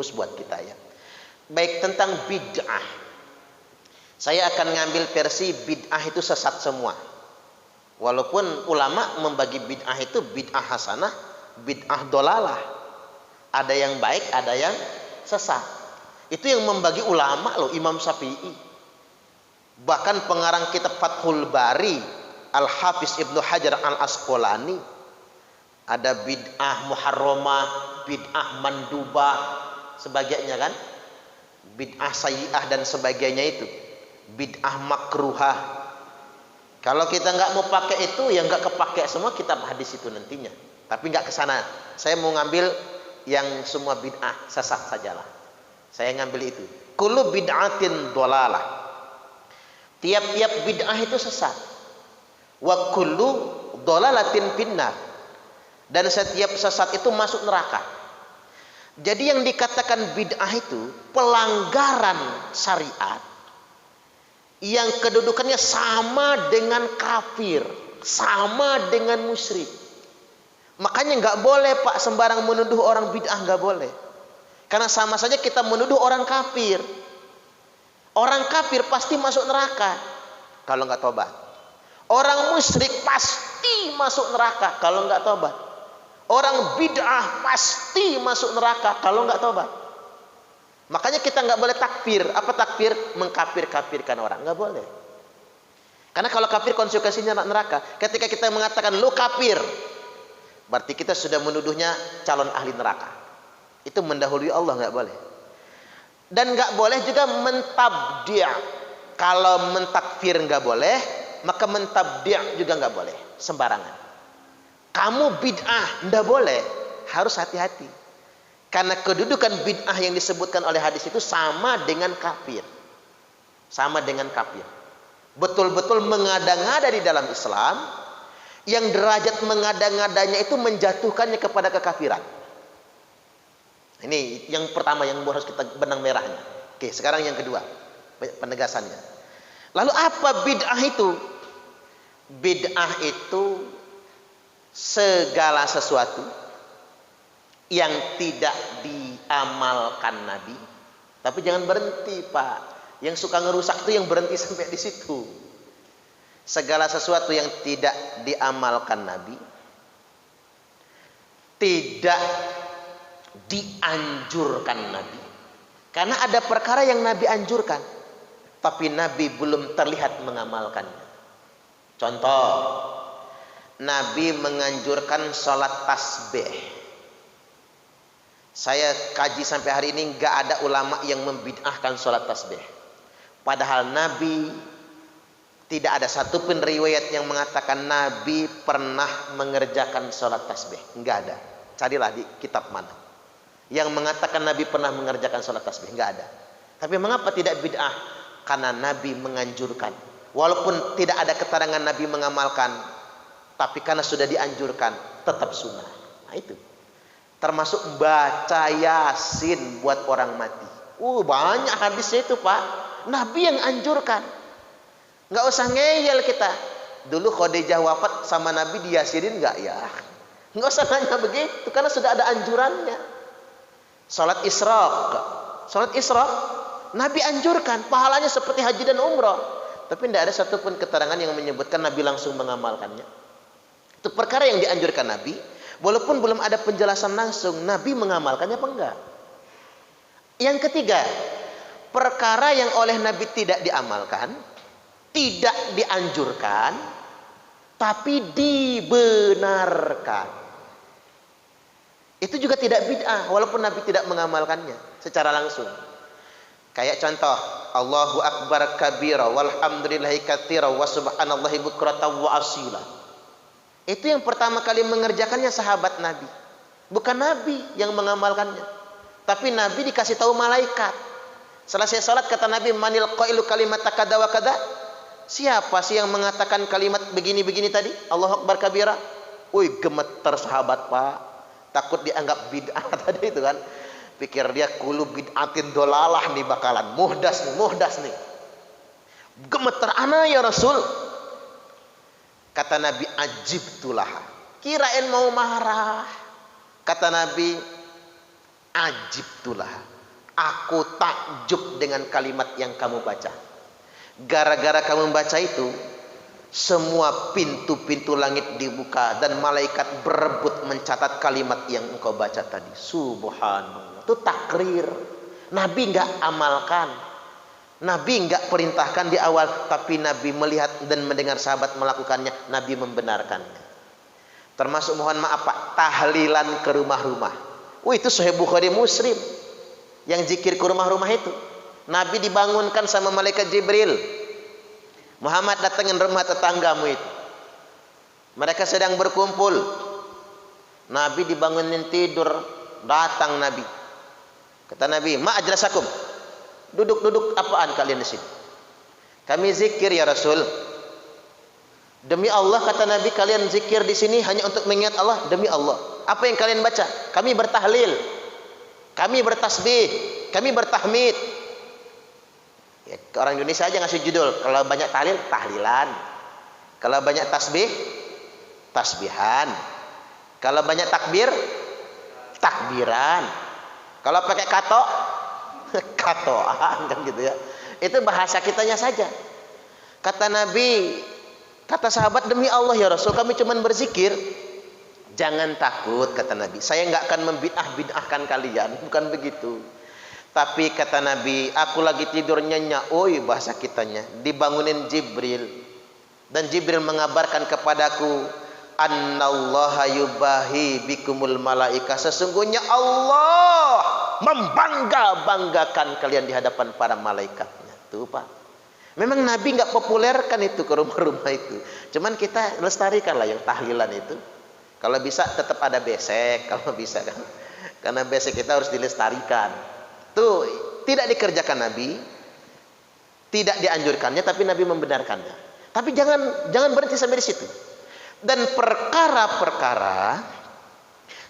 rumus buat kita ya. Baik, tentang bid'ah. Saya akan ngambil versi bid'ah itu sesat semua. Walaupun ulama membagi bid'ah itu bid'ah hasanah, bid'ah dolalah. Ada yang baik, ada yang sesat. Itu yang membagi ulama loh, Imam Syafi'i. Bahkan pengarang kitab Fathul Bari, Al-Hafiz Ibnu Hajar Al-Asqalani, ada bid'ah muharramah, bid'ah mandubah, sebagainya kan? Bid'ah sayyi'ah dan sebagainya itu. Bid'ah makruhah. Kalau kita nggak mau pakai itu, ya nggak kepake semua kitab hadis itu nantinya. Tapi nggak ke sana. Saya mau ngambil yang semua bid'ah sesat sajalah. Saya ngambil itu. Kullu bid'atin dhalalah. Tiap-tiap bid'ah itu sesat. Wa kullu dhalalatin finnar. Dan setiap sesat itu masuk neraka. Jadi yang dikatakan bid'ah itu pelanggaran syariat yang kedudukannya sama dengan kafir, sama dengan musyrik. Makanya nggak boleh Pak sembarang menuduh orang bid'ah, nggak boleh. Karena sama saja kita menuduh orang kafir. Orang kafir pasti masuk neraka kalau nggak tobat. Orang musyrik pasti masuk neraka kalau nggak tobat. Orang bid'ah pasti masuk neraka kalau nggak tobat. Makanya kita nggak boleh takfir. Apa takfir? Mengkafir-kafirkan orang. Nggak boleh. Karena kalau kafir konsekuensinya neraka. Ketika kita mengatakan lu kafir, berarti kita sudah menuduhnya calon ahli neraka. Itu mendahului Allah, nggak boleh. Dan nggak boleh juga mentabdi'. Kalau mentakfir nggak boleh, maka mentabdi' juga nggak boleh. Sembarangan. Kamu bid'ah, nggak boleh. Harus hati-hati. Karena kedudukan bid'ah yang disebutkan oleh hadis itu sama dengan kafir. Sama dengan kafir. Betul-betul mengada-ngada di dalam Islam. Yang derajat mengada-ngadanya itu menjatuhkannya kepada kekafiran. Ini yang pertama yang harus kita benang merahnya. Oke, sekarang yang kedua. Penegasannya. Lalu apa bid'ah itu? Bid'ah itu segala sesuatu yang tidak diamalkan Nabi. Tapi jangan berhenti Pak. Yang suka ngerusak itu yang berhenti sampai di situ. Segala sesuatu yang tidak diamalkan Nabi, tidak dianjurkan Nabi. Karena ada perkara yang Nabi anjurkan, tapi Nabi belum terlihat mengamalkannya. Contoh, Nabi menganjurkan sholat tasbih. Saya kaji sampai hari ini nggak ada ulama yang membid'ahkan sholat tasbih. Padahal Nabi tidak ada satupun riwayat yang mengatakan Nabi pernah mengerjakan sholat tasbih. Nggak ada. Carilah di kitab mana yang mengatakan Nabi pernah mengerjakan sholat tasbih. Nggak ada. Tapi mengapa tidak bid'ah? Karena Nabi menganjurkan. Walaupun tidak ada keterangan Nabi mengamalkan, tapi karena sudah dianjurkan, tetap sunnah. Nah itu. Termasuk baca Yasin buat orang mati. Banyak hadisnya itu Pak. Nabi yang anjurkan. Nggak usah ngeyel kita. Dulu Khadijah wafat sama Nabi di Yasinin nggak ya? Nggak usah nanya begitu. Karena sudah ada anjurannya. Salat Isra. Salat Isra. Nabi anjurkan. Pahalanya seperti haji dan umrah. Tapi tidak ada satupun keterangan yang menyebutkan Nabi langsung mengamalkannya. Itu perkara yang dianjurkan Nabi. Walaupun belum ada penjelasan langsung, Nabi mengamalkannya apa enggak? Yang ketiga, perkara yang oleh Nabi tidak diamalkan, tidak dianjurkan, tapi dibenarkan. Itu juga tidak bid'ah, walaupun Nabi tidak mengamalkannya secara langsung. Kayak contoh, Allahu Akbar kabira, walhamdulillahi katsira, wa subhanallahi bukratan wa asila. Itu yang pertama kali mengerjakannya sahabat Nabi. Bukan Nabi yang mengamalkannya. Tapi Nabi dikasih tahu malaikat. Selesai sholat kata Nabi, manil qailu kalimat kada wa kada? Siapa sih yang mengatakan kalimat begini-begini tadi? Allahu Akbar kabira. Gemeter sahabat Pak. Takut dianggap bid'ah tadi itu kan. Pikir dia kulu bid'atin dolalah nih bakalan. Muhdas nih. Gemeter ana ya Rasul. Kata Nabi, ajibtulah. Kirain mau marah. Kata Nabi, Ajibtulah, aku takjub dengan kalimat yang kamu baca. Gara-gara kamu baca itu, semua pintu-pintu langit dibuka dan malaikat berebut mencatat kalimat yang engkau baca tadi. Subhanallah. Itu takrir. Nabi enggak amalkan, Nabi enggak perintahkan di awal, tapi Nabi melihat dan mendengar sahabat melakukannya, Nabi membenarkannya. Termasuk mohon maaf Pak, tahlilan ke rumah-rumah. Itu Sahih Bukhari Muslim. Yang zikir ke rumah-rumah itu, Nabi dibangunkan sama malaikat Jibril. Muhammad, datangin rumah tetanggamu itu, mereka sedang berkumpul. Nabi dibangunin tidur, datang Nabi. Kata Nabi, ma ajlasakum, duduk-duduk apaan kalian di sini? Kami zikir ya Rasul. Demi Allah, kata Nabi, kalian zikir di sini hanya untuk mengingat Allah. Demi Allah, apa yang kalian baca? Kami bertahlil, kami bertasbih, kami bertahmid. Ya, orang Indonesia aja ngasih judul, kalau banyak tahlil, tahlilan. Kalau banyak tasbih, tasbihan. Kalau banyak takbir, takbiran. Kalau pakai kato, katoan, kan gitu ya. Itu bahasa kitanya saja. Kata Nabi, kata sahabat, demi Allah ya Rasul, kami cuma berzikir. Jangan takut, kata Nabi, saya nggak akan membid'ah-bid'ahkan kalian, bukan begitu. Tapi kata Nabi, aku lagi tidur nyenyak, bahasa kitanya, dibangunin Jibril, dan Jibril mengabarkan kepadaku, annallaha yubahi bikumul malaika, sesungguhnya Allah membangga-banggakan kalian di hadapan para malaikatnya. Tuh Pak, memang Nabi nggak populerkan itu ke rumah-rumah itu, cuman kita lestarikan lah yang tahlilan itu. Kalau bisa tetap ada besek, kalau bisa kan, karena besek kita harus dilestarikan. Tuh tidak dikerjakan Nabi, tidak dianjurkannya, tapi Nabi membenarkannya. Tapi jangan berhenti sampai di situ. Dan perkara-perkara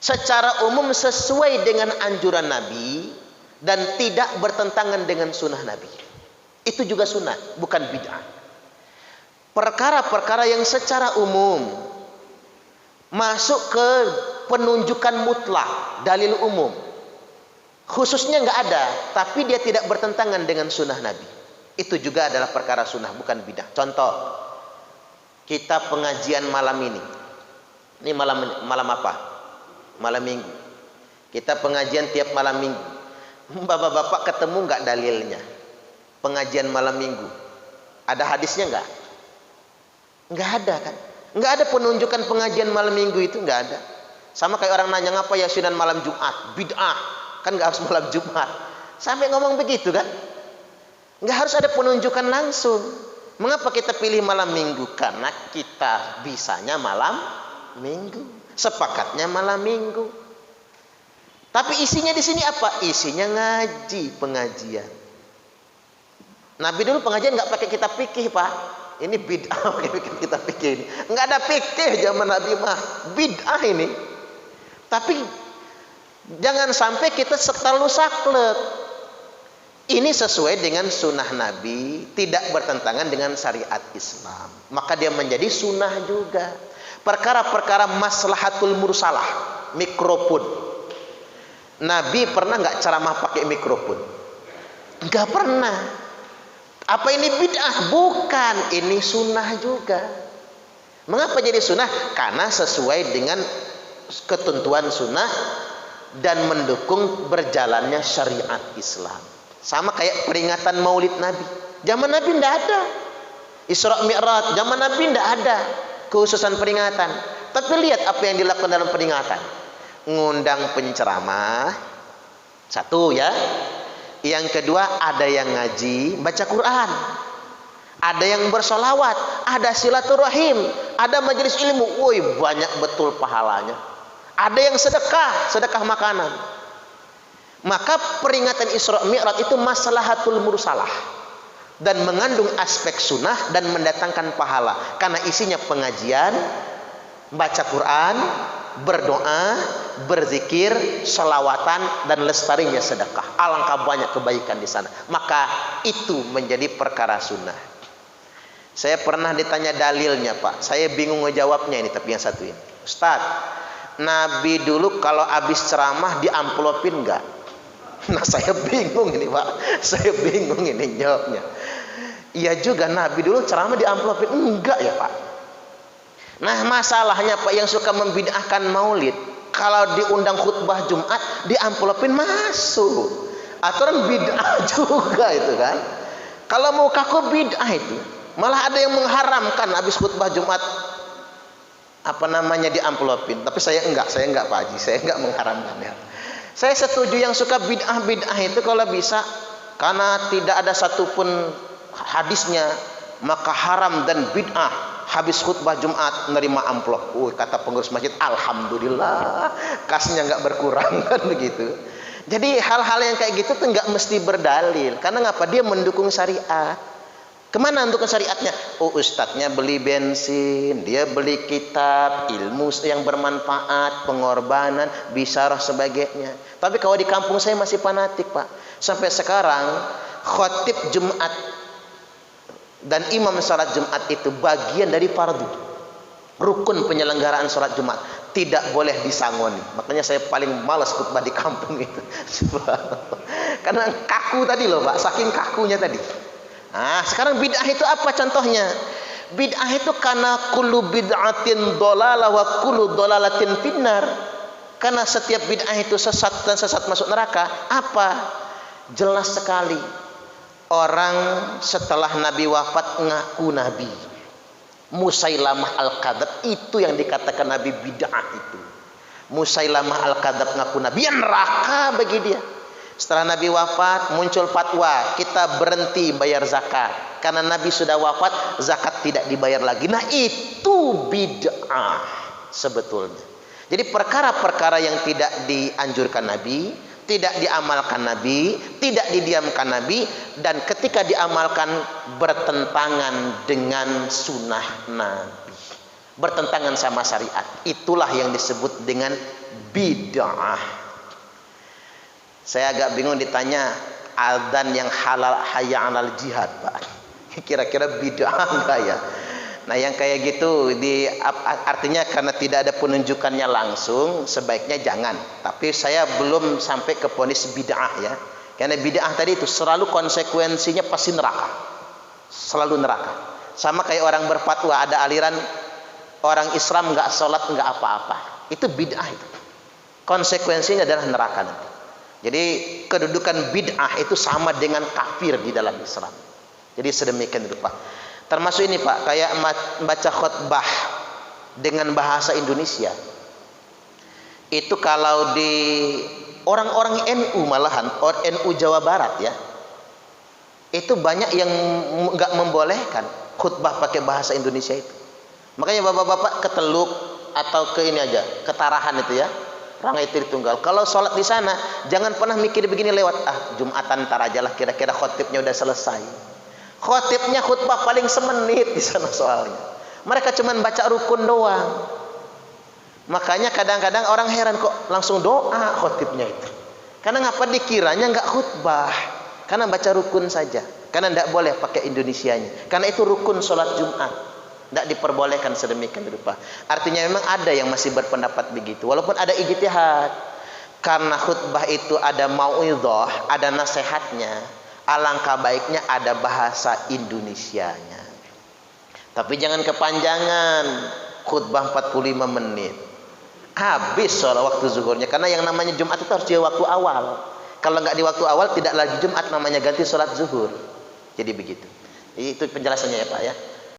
secara umum sesuai dengan anjuran Nabi dan tidak bertentangan dengan sunnah Nabi, itu juga sunnah, bukan bid'ah. Perkara-perkara yang secara umum masuk ke penunjukan mutlak, dalil umum, khususnya nggak ada, tapi dia tidak bertentangan dengan sunnah Nabi, itu juga adalah perkara sunnah, bukan bidah. Contoh, kita pengajian malam ini malam apa? Malam Minggu. Kita pengajian tiap malam Minggu. Bapak-bapak ketemu nggak dalilnya? Pengajian malam Minggu, ada hadisnya nggak? Nggak ada kan? Nggak ada penunjukan pengajian malam Minggu, itu nggak ada. Sama kayak orang nanya, ngapa yasinan malam Jumat? Bid'ah, kan nggak harus malam Jumat. Sampai ngomong begitu kan? Nggak harus ada penunjukan langsung. Mengapa kita pilih malam Minggu? Karena kita bisanya malam Minggu, sepakatnya malam Minggu. Tapi isinya di sini apa? Isinya ngaji, pengajian. Nabi dulu pengajian nggak pakai kitab fikih Pak. Ini bid'ah kita pikir. Nggak ada fikih zaman Nabi mah, bid'ah ini. Tapi jangan sampai kita terlalu saklek. Ini sesuai dengan sunnah Nabi, tidak bertentangan dengan syariat Islam, maka dia menjadi sunnah juga. Perkara-perkara maslahatul mursalah, mikrofon. Nabi pernah nggak ceramah pakai mikrofon? Nggak pernah. Apa ini bid'ah? Bukan, ini sunnah juga. Mengapa jadi sunnah? Karena sesuai dengan ketentuan sunnah dan mendukung berjalannya syariat Islam. Sama kayak peringatan Maulid Nabi. Zaman Nabi tidak ada. Isra Mi'raj, zaman Nabi tidak ada kekhususan peringatan. Tapi lihat apa yang dilakukan dalam peringatan. Ngundang penceramah, satu ya. Yang kedua, ada yang ngaji, baca Quran, ada yang bersolawat, ada silaturahim, ada majelis ilmu. Woi, banyak betul pahalanya. Ada yang sedekah makanan. Maka peringatan Isra Mi'raj itu maslahatul mursalah dan mengandung aspek sunnah dan mendatangkan pahala karena isinya pengajian, baca Quran, berdoa, berzikir, selawatan, dan lestarinya sedekah. Alangkah banyak kebaikan di sana. Maka itu menjadi perkara sunnah. Saya pernah ditanya dalilnya Pak, saya bingung ngejawabnya ini. Tapi yang satu ini, Ustaz, Nabi dulu kalau habis ceramah diamplopin enggak? Nah saya bingung ini Pak, saya bingung ini jawabnya. Iya juga, Nabi dulu ceramah di amplopin, enggak ya Pak. Nah masalahnya Pak, yang suka membid'ahkan maulid, kalau diundang khutbah Jumat di amplopin masuk. Aturan bid'ah juga itu kan. Kalau mau kaku bid'ah itu, malah ada yang mengharamkan habis khutbah Jumat di amplopin. Tapi saya enggak Pak Haji, saya enggak mengharamkan ya. Saya setuju yang suka bid'ah itu kalau bisa, karena tidak ada satupun hadisnya, maka haram dan bid'ah habis khutbah Jumat menerima amplop. Kata pengurus masjid, alhamdulillah kasnya nggak berkurang kan begitu. Jadi hal-hal yang kayak gitu tuh nggak mesti berdalil, karena ngapa? Dia mendukung syariat. Kemana untuk syariatnya? Ustadznya beli bensin, dia beli kitab, ilmu yang bermanfaat, pengorbanan, bisyarah sebagainya. Tapi kalau di kampung saya masih fanatik Pak. Sampai sekarang khotib Jumat dan imam salat Jumat itu bagian dari fardu, rukun penyelenggaraan salat Jumat, tidak boleh disangoni. Makanya saya paling malas khutbah di kampung itu. Karena kaku tadi loh Pak, saking kakunya tadi. Nah sekarang bid'ah itu apa contohnya? Bid'ah itu karena kullu bid'atin dolalah wa kullu dolalatin finnar. Karena setiap bid'ah itu sesat dan sesat masuk neraka. Apa? Jelas sekali. Orang setelah Nabi wafat ngaku Nabi. Musailamah al-Kadzab, itu yang dikatakan Nabi bid'ah itu. Musailamah al-Kadzab ngaku Nabi, ya neraka bagi dia. Setelah Nabi wafat muncul fatwa, kita berhenti bayar zakat. Karena Nabi sudah wafat, zakat tidak dibayar lagi. Nah itu bid'ah sebetulnya. Jadi perkara-perkara yang tidak dianjurkan Nabi, tidak diamalkan Nabi, tidak didiamkan Nabi, dan ketika diamalkan bertentangan dengan sunnah Nabi, bertentangan sama syariat, itulah yang disebut dengan bid'ah. Saya agak bingung ditanya adzan yang halal hayya 'alal jihad Pak, kira-kira bid'ah enggak ya? Nah yang kayak gitu artinya karena tidak ada penunjukannya langsung, sebaiknya jangan. Tapi saya belum sampai ke vonis bid'ah ya. Karena bid'ah tadi itu selalu konsekuensinya pasti neraka. Selalu neraka. Sama kayak orang berfatwa, ada aliran orang Islam nggak sholat nggak apa-apa. Itu bid'ah itu. Konsekuensinya adalah neraka nanti. Jadi kedudukan bid'ah itu sama dengan kafir di dalam Islam. Jadi sedemikian rupa. Termasuk ini Pak, kayak baca khutbah dengan bahasa Indonesia. Itu kalau di orang-orang NU malahan, NU Jawa Barat ya, itu banyak yang nggak membolehkan khutbah pakai bahasa Indonesia itu. Makanya bapak-bapak ke Teluk atau ke ini aja, ke Tarahan itu ya, Rangai Tritunggal. Kalau sholat di sana, jangan pernah mikir begini lewat, Jumatan ntar aja lah, kira-kira khotibnya udah selesai. Khotibnya khutbah paling semenit di sana soalnya. Mereka cuman baca rukun doang. Makanya kadang-kadang orang heran kok langsung doa khotibnya itu. Karena ngapa dikiranya nggak khutbah? Karena baca rukun saja. Karena tidak boleh pakai Indonesianya. Karena itu rukun sholat Jumat. Tidak diperbolehkan sedemikian rupa. Artinya memang ada yang masih berpendapat begitu. Walaupun ada ijtihad. Karena khutbah itu ada mau'idhah, ada nasihatnya. Alangkah baiknya ada bahasa Indonesianya. Tapi jangan kepanjangan. Khutbah 45 menit. Habis soal waktu zuhurnya. Karena yang namanya Jumat itu harus di waktu awal. Kalau nggak di waktu awal tidak lagi Jumat, namanya ganti sholat zuhur. Jadi begitu. Itu penjelasannya ya Pak ya.